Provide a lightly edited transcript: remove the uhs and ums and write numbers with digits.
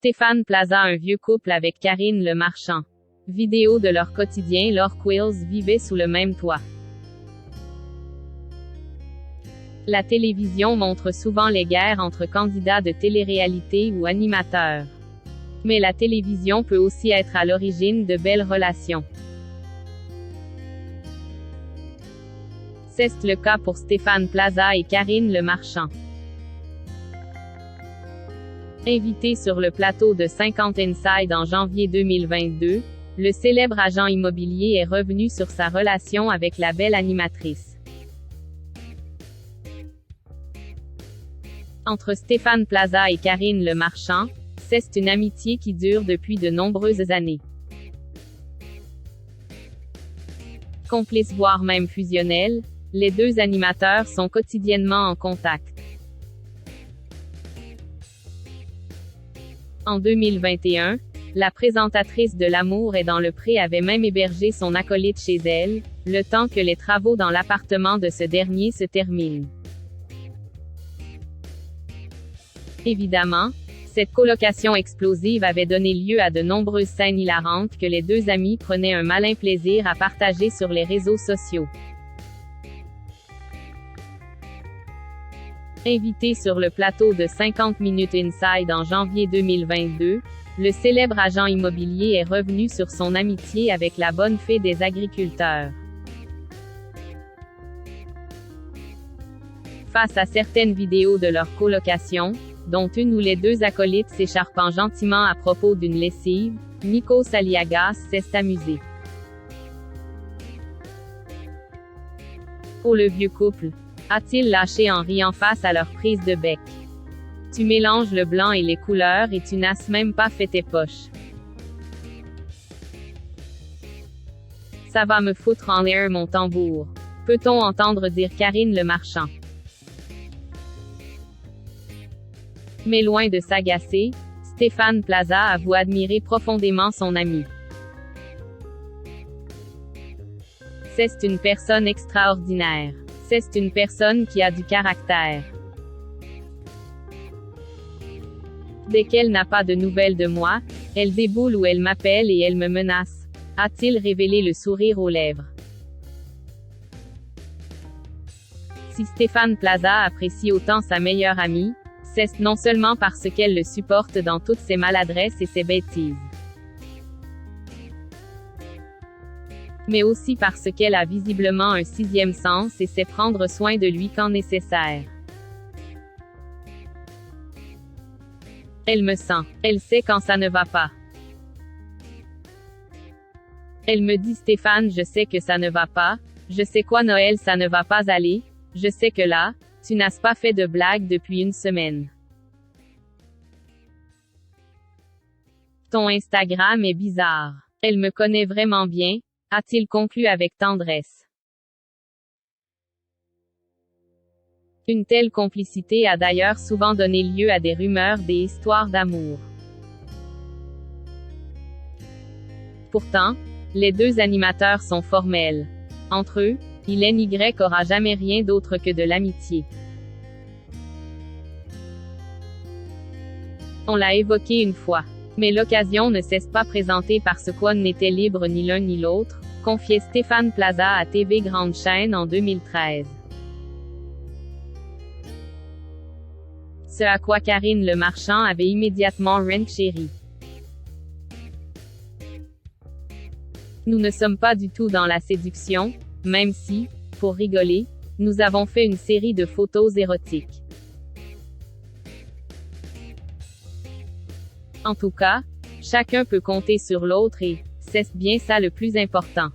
Stéphane Plaza, un vieux couple avec Karine Le Marchand. Vidéo de leur quotidien. Laure Quills vivait sous le même toit. La télévision montre souvent les guerres entre candidats de télé-réalité ou animateurs. Mais la télévision peut aussi être à l'origine de belles relations. C'est le cas pour Stéphane Plaza et Karine Le Marchand. Invité sur le plateau de 50 Inside en janvier 2022, le célèbre agent immobilier est revenu sur sa relation avec la belle animatrice. Entre Stéphane Plaza et Karine Le Marchand, c'est une amitié qui dure depuis de nombreuses années. Complices voire même fusionnels, les deux animateurs sont quotidiennement en contact. En 2021, la présentatrice de L'amour est dans le pré avait même hébergé son acolyte chez elle, le temps que les travaux dans l'appartement de ce dernier se terminent. Évidemment, cette colocation explosive avait donné lieu à de nombreuses scènes hilarantes que les deux amis prenaient un malin plaisir à partager sur les réseaux sociaux. Invité sur le plateau de 50 Minutes Inside en janvier 2022, le célèbre agent immobilier est revenu sur son amitié avec la bonne fée des agriculteurs. Face à certaines vidéos de leur colocation, dont une où les deux acolytes s'écharpant gentiment à propos d'une lessive, Nikos Aliagas s'est amusé. Oh le vieux couple! A-t-il lâché en riant face à leur prise de bec. Tu mélanges le blanc et les couleurs et tu n'as même pas fait tes poches. Ça va me foutre en l'air mon tambour. Peut-on entendre dire Karine Le Marchand. Mais loin de s'agacer, Stéphane Plaza avoue admirer profondément son ami. C'est une personne extraordinaire. C'est une personne qui a du caractère. Dès qu'elle n'a pas de nouvelles de moi, elle déboule ou elle m'appelle et elle me menace. A-t-il révélé le sourire aux lèvres. Si Stéphane Plaza apprécie autant sa meilleure amie, c'est non seulement parce qu'elle le supporte dans toutes ses maladresses et ses bêtises, mais aussi parce qu'elle a visiblement un sixième sens et sait prendre soin de lui quand nécessaire. Elle me sent. Elle sait quand ça ne va pas. Elle me dit Stéphane, je sais que ça ne va pas, je sais quoi Noël ça ne va pas aller, je sais que là, tu n'as pas fait de blague depuis une semaine. Ton Instagram est bizarre. Elle me connaît vraiment bien, a-t-il conclu avec tendresse. Une telle complicité a d'ailleurs souvent donné lieu à des rumeurs, des histoires d'amour. Pourtant, les deux animateurs sont formels. Entre eux, il aura jamais rien d'autre que de l'amitié. On l'a évoqué une fois. Mais l'occasion ne s'est pas présentée parce qu'on n'était libre ni l'un ni l'autre, confiait Stéphane Plaza à TV Grande Chaîne en 2013. Ce à quoi Karine Le Marchand avait immédiatement renchéri. Nous ne sommes pas du tout dans la séduction, même si, pour rigoler, nous avons fait une série de photos érotiques. En tout cas, chacun peut compter sur l'autre et, c'est bien ça le plus important.